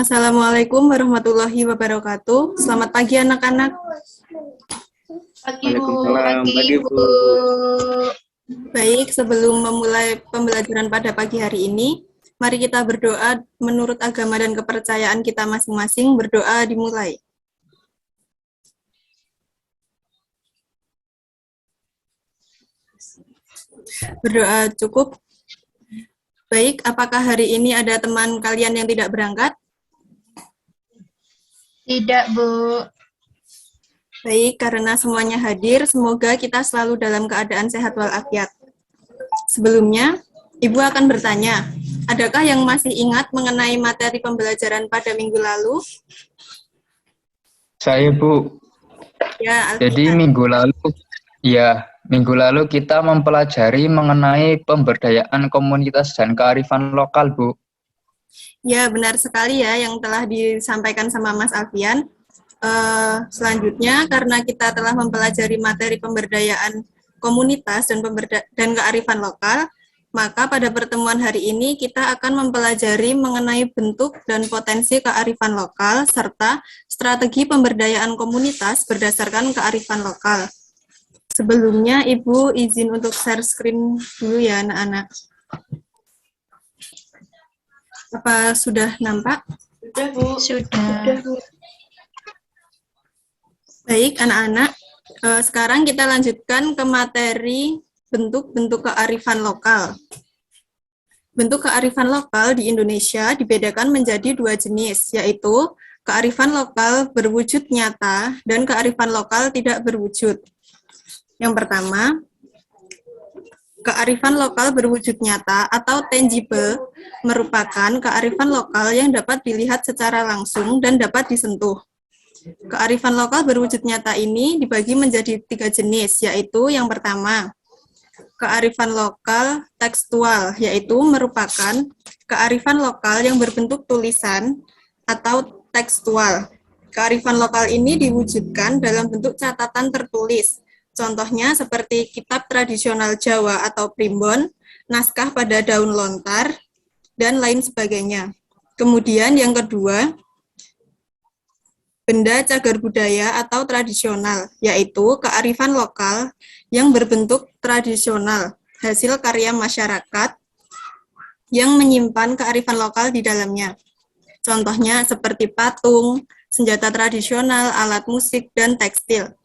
Assalamualaikum warahmatullahi wabarakatuh. Selamat pagi anak-anak. Pagi Bu. Waalaikumsalam, pagi Bu. Baik, sebelum memulai pembelajaran pada pagi hari ini, mari kita berdoa menurut agama dan kepercayaan kita masing-masing. Berdoa dimulai. Berdoa cukup. Baik, apakah hari ini ada teman kalian yang tidak berangkat? Tidak Bu. Baik, karena semuanya hadir, semoga kita selalu dalam keadaan sehat walafiat. Sebelumnya, Ibu akan bertanya, adakah yang masih ingat mengenai materi pembelajaran pada minggu lalu? Saya Bu. Ya, Jadi minggu lalu kita mempelajari mengenai pemberdayaan komunitas dan kearifan lokal, Bu. Ya, benar sekali ya yang telah disampaikan sama Mas Alfian. Selanjutnya, karena kita telah mempelajari materi pemberdayaan komunitas dan kearifan lokal, maka pada pertemuan hari ini kita akan mempelajari mengenai bentuk dan potensi kearifan lokal serta strategi pemberdayaan komunitas berdasarkan kearifan lokal. Sebelumnya, Ibu izin untuk share screen dulu ya, anak-anak. Apa sudah nampak? Sudah Bu. Sudah. Baik, anak-anak. Sekarang kita lanjutkan ke materi bentuk-bentuk kearifan lokal. Bentuk kearifan lokal di Indonesia dibedakan menjadi dua jenis, yaitu kearifan lokal berwujud nyata dan kearifan lokal tidak berwujud. Yang pertama, kearifan lokal berwujud nyata atau tangible merupakan kearifan lokal yang dapat dilihat secara langsung dan dapat disentuh. Kearifan lokal berwujud nyata ini dibagi menjadi 3 jenis, yaitu yang pertama, kearifan lokal tekstual, yaitu merupakan kearifan lokal yang berbentuk tulisan atau tekstual. Kearifan lokal ini diwujudkan dalam bentuk catatan tertulis. Contohnya seperti kitab tradisional Jawa atau primbon, naskah pada daun lontar, dan lain sebagainya. Kemudian yang kedua, benda cagar budaya atau tradisional, yaitu kearifan lokal yang berbentuk tradisional, hasil karya masyarakat yang menyimpan kearifan lokal di dalamnya. Contohnya seperti patung, senjata tradisional, alat musik, dan tekstil.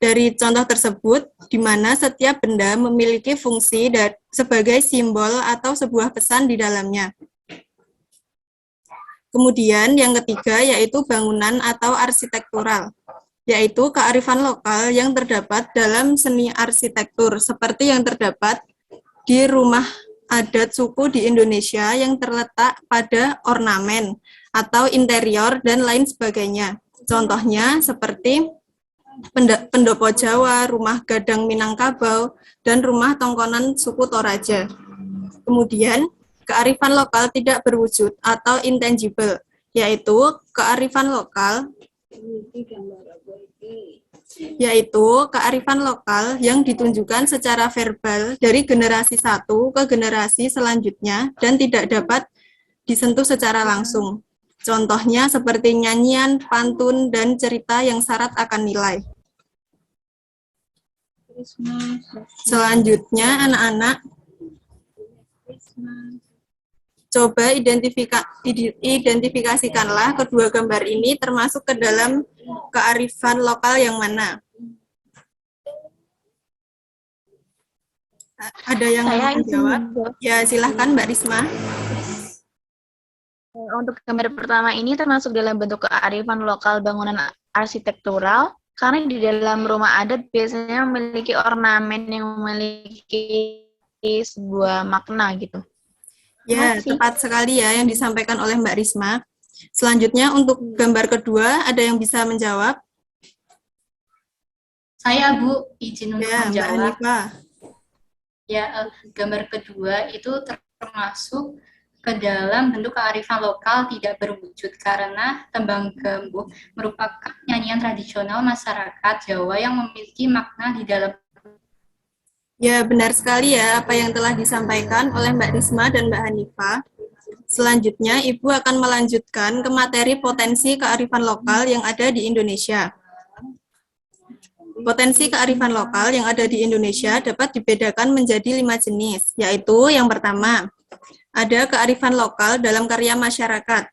Dari contoh tersebut, di mana setiap benda memiliki fungsi sebagai simbol atau sebuah pesan di dalamnya. Kemudian yang ketiga yaitu bangunan atau arsitektural, yaitu kearifan lokal yang terdapat dalam seni arsitektur, seperti yang terdapat di rumah adat suku di Indonesia yang terletak pada ornamen atau interior dan lain sebagainya. Contohnya seperti pendopo Jawa, rumah gadang Minangkabau, dan rumah tongkonan suku Toraja. Kemudian, kearifan lokal tidak berwujud atau intangible, yaitu kearifan lokal yang ditunjukkan secara verbal dari generasi satu ke generasi selanjutnya dan tidak dapat disentuh secara langsung. Contohnya seperti nyanyian, pantun, dan cerita yang syarat akan nilai. Selanjutnya, anak-anak, coba identifikasikanlah kedua gambar ini termasuk ke dalam kearifan lokal yang mana. Ada yang mau menjawab? Ya, silahkan Mbak Risma. Untuk gambar pertama ini termasuk dalam bentuk kearifan lokal bangunan arsitektural, karena di dalam rumah adat biasanya memiliki ornamen yang memiliki sebuah makna gitu. Ya, tepat sekali ya yang disampaikan oleh Mbak Risma. Selanjutnya untuk gambar kedua, ada yang bisa menjawab? Saya Bu, izin untuk Ya, Mbak menjawab. Hanifah. Ya, gambar kedua itu termasuk ke dalam bentuk kearifan lokal tidak berwujud karena tembang gembuh merupakan nyanyian tradisional masyarakat Jawa yang memiliki makna di dalam Ya, benar sekali ya apa yang telah disampaikan oleh Mbak Risma dan Mbak Hanifah. Selanjutnya, Ibu akan melanjutkan ke materi potensi kearifan lokal yang ada di Indonesia. Potensi kearifan lokal yang ada di Indonesia dapat dibedakan menjadi 5 jenis, yaitu yang pertama, ada kearifan lokal dalam karya masyarakat,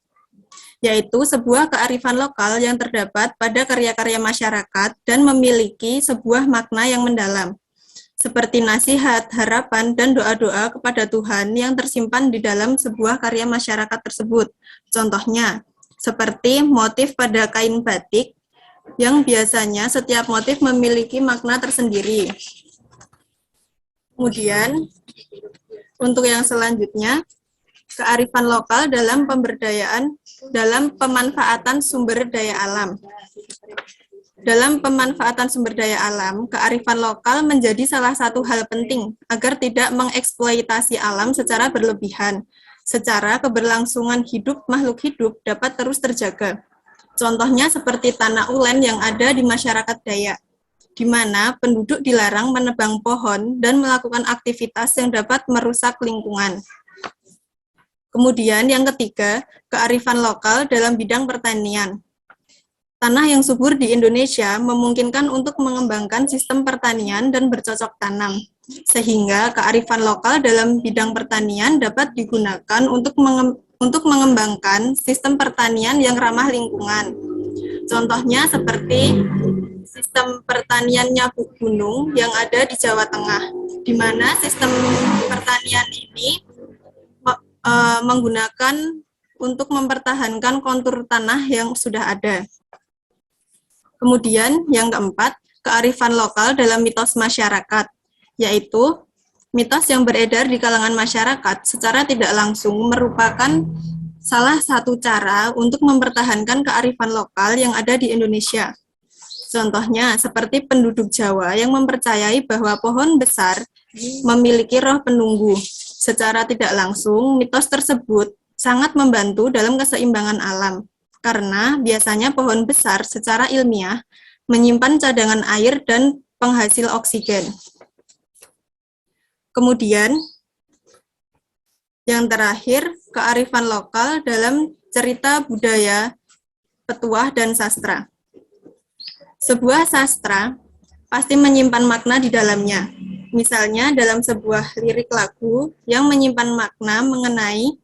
yaitu sebuah kearifan lokal yang terdapat pada karya-karya masyarakat dan memiliki sebuah makna yang mendalam, seperti nasihat, harapan, dan doa-doa kepada Tuhan yang tersimpan di dalam sebuah karya masyarakat tersebut. Contohnya, seperti motif pada kain batik, yang biasanya setiap motif memiliki makna tersendiri. Kemudian, untuk yang selanjutnya, kearifan lokal dalam pemberdayaan, dalam pemanfaatan sumber daya alam. Dalam pemanfaatan sumber daya alam, kearifan lokal menjadi salah satu hal penting agar tidak mengeksploitasi alam secara berlebihan, secara keberlangsungan hidup makhluk hidup dapat terus terjaga. Contohnya seperti tanah ulen yang ada di masyarakat Dayak, di mana penduduk dilarang menebang pohon dan melakukan aktivitas yang dapat merusak lingkungan. Kemudian yang ketiga, kearifan lokal dalam bidang pertanian. Tanah yang subur di Indonesia memungkinkan untuk mengembangkan sistem pertanian dan bercocok tanam, sehingga kearifan lokal dalam bidang pertanian dapat digunakan untuk mengembangkan sistem pertanian yang ramah lingkungan. Contohnya seperti sistem pertanian Nyabu Gunung yang ada di Jawa Tengah, di mana sistem pertanian ini menggunakan untuk mempertahankan kontur tanah yang sudah ada. Kemudian yang keempat, kearifan lokal dalam mitos masyarakat, yaitu mitos yang beredar di kalangan masyarakat secara tidak langsung merupakan salah satu cara untuk mempertahankan kearifan lokal yang ada di Indonesia. Contohnya seperti penduduk Jawa yang mempercayai bahwa pohon besar memiliki roh penunggu. Secara tidak langsung, mitos tersebut sangat membantu dalam keseimbangan alam, karena biasanya pohon besar secara ilmiah menyimpan cadangan air dan penghasil oksigen. Kemudian, yang terakhir, kearifan lokal dalam cerita budaya, petuah, dan sastra. Sebuah sastra pasti menyimpan makna di dalamnya. Misalnya dalam sebuah lirik lagu yang menyimpan makna mengenai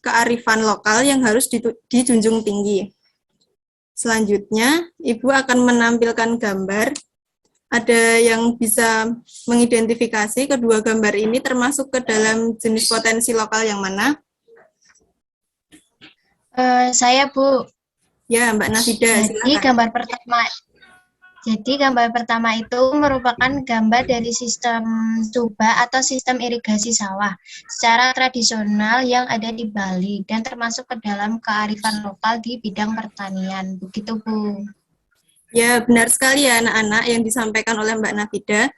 kearifan lokal yang harus dijunjung tinggi. Selanjutnya, Ibu akan menampilkan gambar. Ada yang bisa mengidentifikasi kedua gambar ini termasuk ke dalam jenis potensi lokal yang mana? Saya, Bu. Ya, Mbak Nafida, silakan. Jadi gambar pertama itu merupakan gambar dari sistem tuba atau sistem irigasi sawah secara tradisional yang ada di Bali dan termasuk ke dalam kearifan lokal di bidang pertanian. Begitu, Bu. Ya, benar sekali ya anak-anak yang disampaikan oleh Mbak Nafida.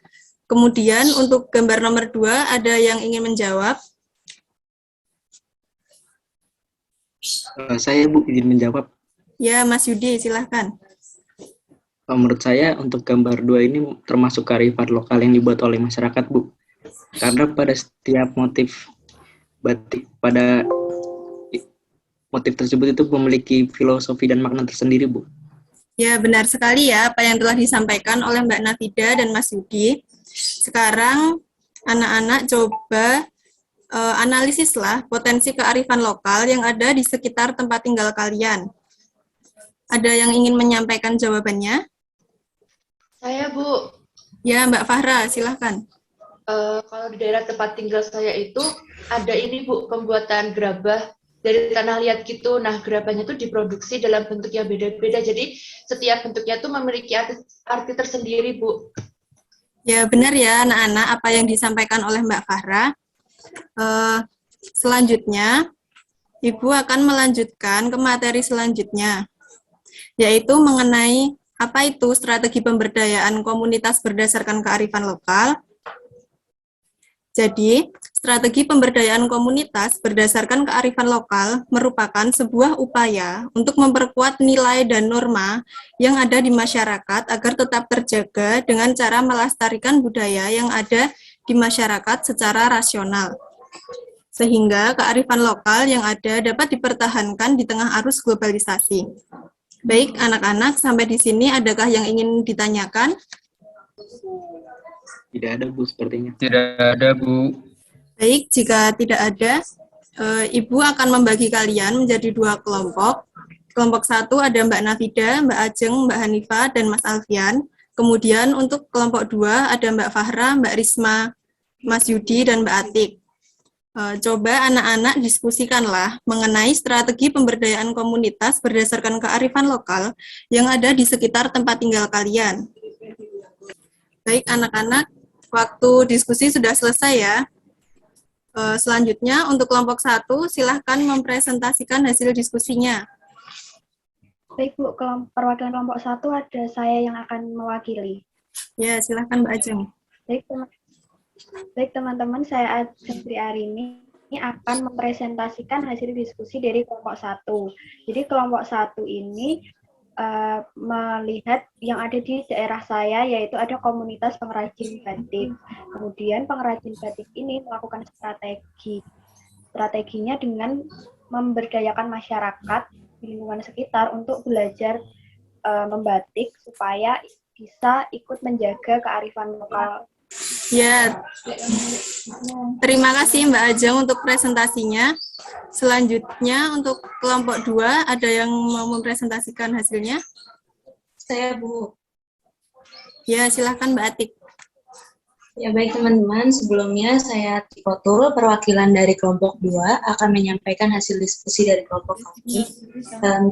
Kemudian untuk gambar nomor 2, ada yang ingin menjawab? Saya, Bu, izin menjawab. Ya, Mas Yudi, silahkan. Menurut saya, untuk gambar 2 ini termasuk kearifan lokal yang dibuat oleh masyarakat, Bu. Karena pada setiap motif batik, pada motif tersebut itu memiliki filosofi dan makna tersendiri, Bu. Ya, benar sekali ya apa yang telah disampaikan oleh Mbak Nafida dan Mas Yudi. Sekarang, anak-anak coba analisislah potensi kearifan lokal yang ada di sekitar tempat tinggal kalian. Ada yang ingin menyampaikan jawabannya? Saya, Bu. Ya, Mbak Fahra, silahkan. Kalau di daerah tempat tinggal saya itu ada ini, Bu, pembuatan gerabah dari tanah liat gitu. Nah, gerabahnya itu diproduksi dalam bentuk yang beda-beda. Jadi, setiap bentuknya itu memiliki arti tersendiri, Bu. Ya, benar ya, anak-anak, apa yang disampaikan oleh Mbak Fahra. Selanjutnya, Ibu akan melanjutkan ke materi selanjutnya, yaitu mengenai apa itu strategi pemberdayaan komunitas berdasarkan kearifan lokal. Jadi, strategi pemberdayaan komunitas berdasarkan kearifan lokal merupakan sebuah upaya untuk memperkuat nilai dan norma yang ada di masyarakat agar tetap terjaga dengan cara melestarikan budaya yang ada di masyarakat secara rasional, sehingga kearifan lokal yang ada dapat dipertahankan di tengah arus globalisasi. Baik, anak-anak, sampai di sini adakah yang ingin ditanyakan? Tidak ada, Bu, sepertinya. Tidak ada, Bu. Baik, jika tidak ada, Ibu akan membagi kalian menjadi 2 kelompok. Kelompok 1 ada Mbak Nafida, Mbak Ajeng, Mbak Hanifah, dan Mas Alfian. Kemudian untuk kelompok 2 ada Mbak Fahra, Mbak Risma, Mas Yudi, dan Mbak Atik. Coba anak-anak diskusikanlah mengenai strategi pemberdayaan komunitas berdasarkan kearifan lokal yang ada di sekitar tempat tinggal kalian. Baik anak-anak, waktu diskusi sudah selesai ya. Selanjutnya untuk kelompok 1, silahkan mempresentasikan hasil diskusinya. Baik Bu, perwakilan kelompok 1 ada saya yang akan mewakili. Ya, silahkan Mbak Ajeng. Baik teman-teman, saya Ajeng Triarini akan mempresentasikan hasil diskusi dari kelompok 1. Jadi kelompok 1 ini melihat yang ada di daerah saya, yaitu ada komunitas pengrajin batik. Kemudian pengrajin batik ini melakukan strateginya dengan memberdayakan masyarakat di lingkungan sekitar untuk belajar membatik supaya bisa ikut menjaga kearifan lokal. Ya, terima kasih Mbak Ajeng untuk presentasinya. Selanjutnya untuk kelompok 2, ada yang mau mempresentasikan hasilnya? Saya, Bu. Ya, silahkan Mbak Atik. Ya, baik teman-teman, sebelumnya saya Tikotul, perwakilan dari kelompok 2, akan menyampaikan hasil diskusi dari kelompok kami,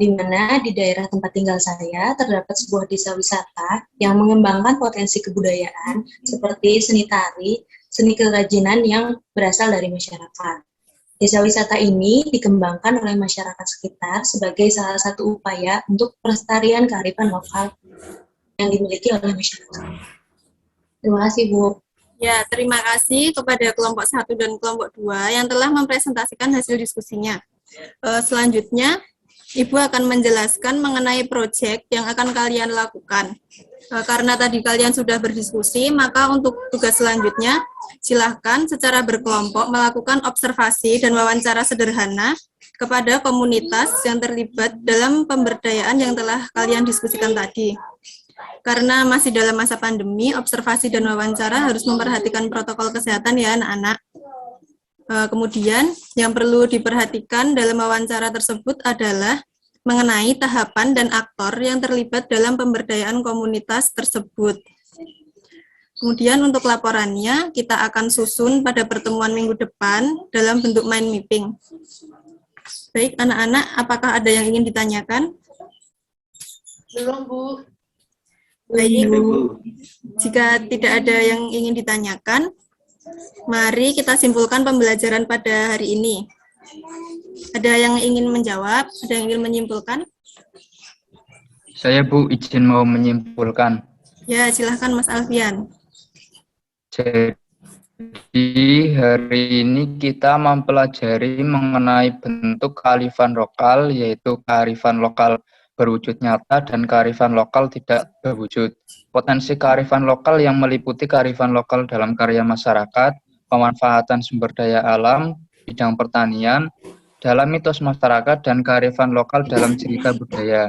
di mana di daerah tempat tinggal saya terdapat sebuah desa wisata yang mengembangkan potensi kebudayaan seperti seni tari, seni kerajinan yang berasal dari masyarakat. Desa wisata ini dikembangkan oleh masyarakat sekitar sebagai salah satu upaya untuk pelestarian kearifan lokal yang dimiliki oleh masyarakat. Terima kasih, Bu. Ya, terima kasih kepada kelompok 1 dan kelompok 2 yang telah mempresentasikan hasil diskusinya. Selanjutnya, Ibu akan menjelaskan mengenai proyek yang akan kalian lakukan. Karena tadi kalian sudah berdiskusi, maka untuk tugas selanjutnya, silahkan secara berkelompok melakukan observasi dan wawancara sederhana kepada komunitas yang terlibat dalam pemberdayaan yang telah kalian diskusikan tadi. Karena masih dalam masa pandemi, observasi dan wawancara harus memperhatikan protokol kesehatan ya anak-anak. Kemudian, yang perlu diperhatikan dalam wawancara tersebut adalah mengenai tahapan dan aktor yang terlibat dalam pemberdayaan komunitas tersebut. Kemudian untuk laporannya, kita akan susun pada pertemuan minggu depan dalam bentuk mind mapping. Baik, anak-anak, apakah ada yang ingin ditanyakan? Belum, Bu. Baik, jika tidak ada yang ingin ditanyakan, mari kita simpulkan pembelajaran pada hari ini. Ada yang ingin menjawab? Ada yang ingin menyimpulkan? Saya, Bu, izin mau menyimpulkan. Ya, silahkan Mas Alfian. Jadi hari ini kita mempelajari mengenai bentuk kearifan lokal, yaitu kearifan lokal berwujud nyata dan kearifan lokal tidak berwujud. Potensi kearifan lokal yang meliputi kearifan lokal dalam karya masyarakat, pemanfaatan sumber daya alam, bidang pertanian, dalam mitos masyarakat dan kearifan lokal dalam cerita budaya,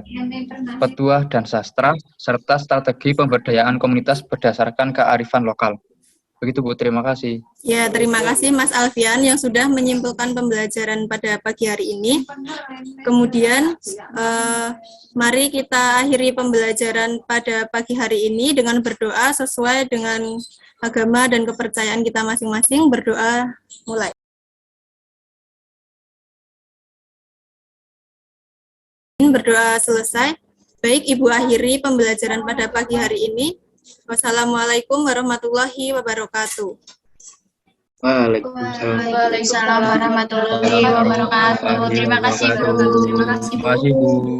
petuah dan sastra, serta strategi pemberdayaan komunitas berdasarkan kearifan lokal. Begitu, Bu, terima kasih. Ya, terima kasih Mas Alfian yang sudah menyimpulkan pembelajaran pada pagi hari ini. Kemudian, mari kita akhiri pembelajaran pada pagi hari ini dengan berdoa sesuai dengan agama dan kepercayaan kita masing-masing. Berdoa mulai. Berdoa selesai. Baik, Ibu akhiri pembelajaran pada pagi hari ini. Wassalamualaikum warahmatullahi wabarakatuh. Waalaikumsalam warahmatullahi wabarakatuh. Terima kasih, Bu. Terima kasih, Bu.